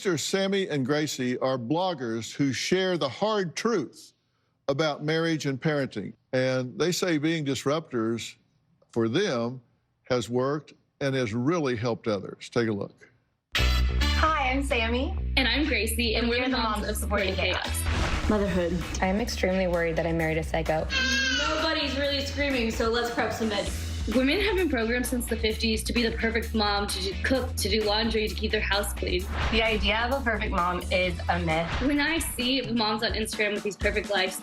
Sammy and Gracie are bloggers who share the hard truth about marriage and parenting. And they say being disruptors for them has worked and has really helped others. Take a look. Hi, I'm Sammy. And I'm Gracie, and we're the moms of Supporting Chaos. Motherhood. I'm extremely worried that I married a psycho. Nobody's really screaming, so let's prep some veggies. Women have been programmed since the 50s to be the perfect mom, to cook, to do laundry, to keep their house clean. The idea of a perfect mom is a myth. When I see moms on Instagram with these perfect lives,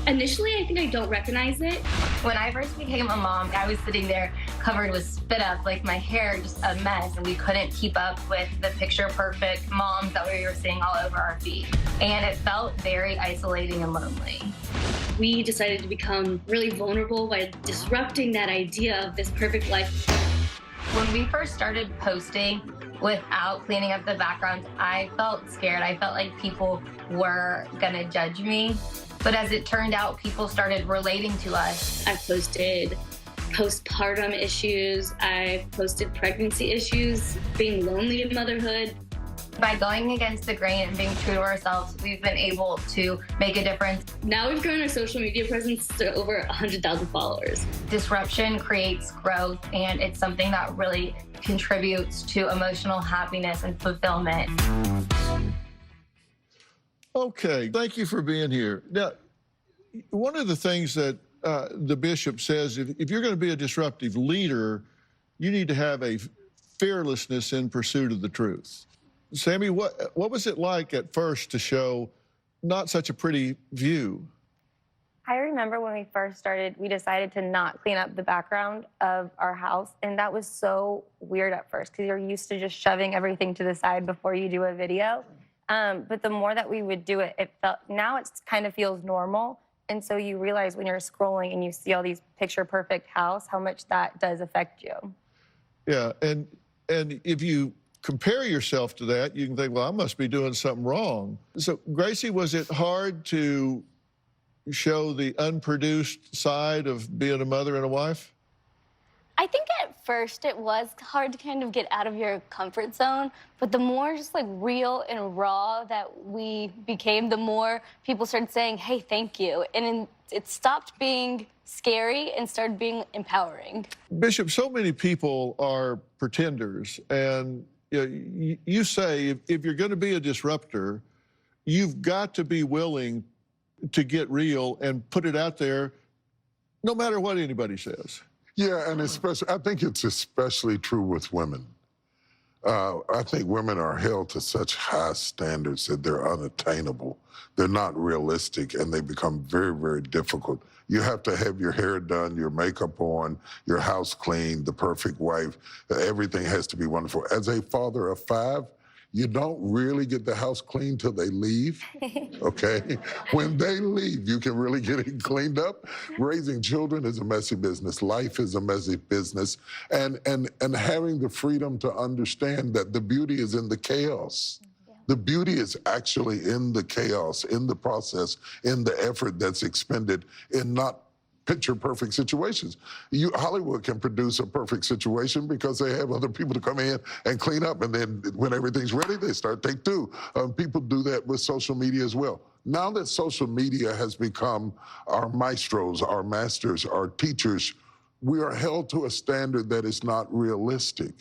initially I think I don't recognize it. When I first became a mom, I was sitting there covered with spit up, like my hair just a mess, and we couldn't keep up with the picture perfect moms that we were seeing all over our feed. And it felt very isolating and lonely. We decided to become really vulnerable by disrupting that idea of this perfect life. When we first started posting without cleaning up the background, I felt scared. I felt like people were gonna judge me. But as it turned out, people started relating to us. I posted postpartum issues. I posted pregnancy issues, being lonely in motherhood. By going against the grain and being true to ourselves, we've been able to make a difference. Now we've grown our social media presence to over 100,000 followers. Disruption creates growth, and it's something that really contributes to emotional happiness and fulfillment. Okay, thank you for being here. Now, one of the things that the bishop says, if you're going to be a disruptive leader, you need to have a fearlessness in pursuit of the truth. Sammy, what was it like at first to show not such a pretty view? I remember when we first started, we decided to not clean up the background of our house, and that was so weird at first because you're used to just shoving everything to the side before you do a video. But the more that we would do it, now it kind of feels normal. And so you realize when you're scrolling and you see all these picture perfect house, how much that does affect you. Yeah, and if you compare yourself to that, you can think, well, I must be doing something wrong. So, Gracie, was it hard to show the unproduced side of being a mother and a wife? I think at first it was hard to kind of get out of your comfort zone, but the more just like real and raw that we became, the more people started saying, hey, thank you. And it stopped being scary and started being empowering. Bishop, so many people are pretenders, and you say if you're going to be a disruptor, you've got to be willing to get real and put it out there no matter what anybody says. Yeah, and especially, I think it's especially true with women. I think women are held to such high standards that they're unattainable. They're not realistic, and they become very, very difficult. You have to have your hair done, your makeup on, your house clean, the perfect wife. Everything has to be wonderful. As a father of 5, you don't really get the house clean till they leave, okay? When they leave, you can really get it cleaned up. Raising children is a messy business. Life is a messy business. And having the freedom to understand that the beauty is in the chaos. The beauty is actually in the chaos, in the process, in the effort that's expended in not picture-perfect situations. Hollywood can produce a perfect situation because they have other people to come in and clean up, and then when everything's ready, they start take 2. People do that with social media as well. Now that social media has become our maestros, our masters, our teachers, we are held to a standard that is not realistic.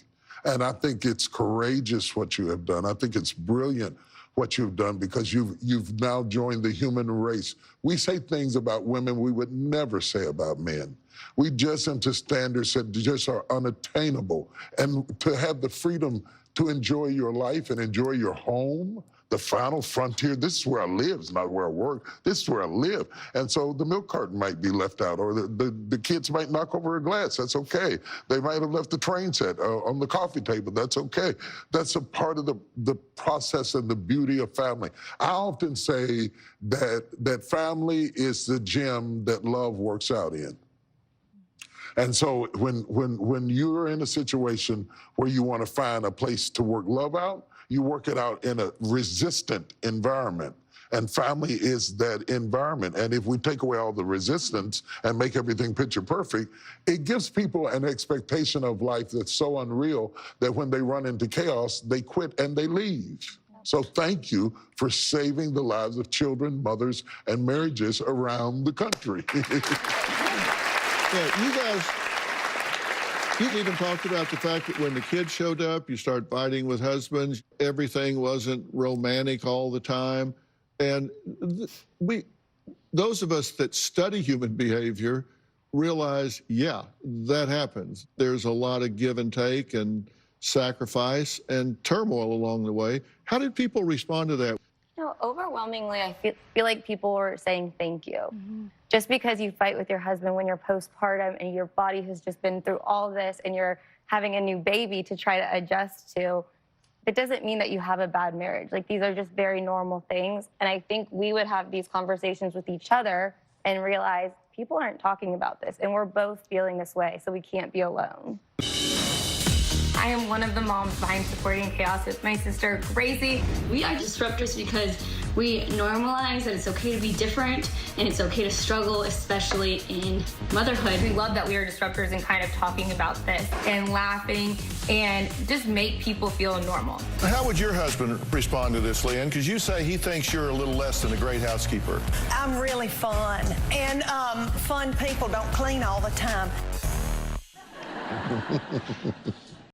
And I think it's courageous what you have done. I think it's brilliant what you've done, because you've now joined the human race. We say things about women we would never say about men. We judge them to standards that just are unattainable. And to have the freedom to enjoy your life and enjoy your home, the final frontier, this is where I live, it's not where I work, this is where I live. And so the milk carton might be left out, or the kids might knock over a glass, that's okay. They might have left the train set on the coffee table, that's okay. That's a part of the process and the beauty of family. I often say that family is the gym that love works out in. And so when you're in a situation where you want to find a place to work love out, you work it out in a resistant environment. And family is that environment. And if we take away all the resistance and make everything picture perfect, it gives people an expectation of life that's so unreal that when they run into chaos, they quit and they leave. So thank you for saving the lives of children, mothers, and marriages around the country. Yeah, you even talked about the fact that when the kids showed up, you start fighting with husbands. Everything wasn't romantic all the time. And those of us that study human behavior realize, yeah, that happens. There's a lot of give and take and sacrifice and turmoil along the way. How did people respond to that? You know, overwhelmingly, I feel like people were saying thank you. Just because you fight with your husband when you're postpartum and your body has just been through all this and you're having a new baby to try to adjust to, it doesn't mean that you have a bad marriage. Like, these are just very normal things. And I think we would have these conversations with each other and realize people aren't talking about this, and we're both feeling this way, so we can't be alone. I am one of the moms behind Supporting Chaos with my sister, Gracie. We are disruptors because we normalize that it's okay to be different and it's okay to struggle, especially in motherhood. We love that we are disruptors and kind of talking about this and laughing and just make people feel normal. How would your husband respond to this, Leanne? Because you say he thinks you're a little less than a great housekeeper. I'm really fun, and fun people don't clean all the time.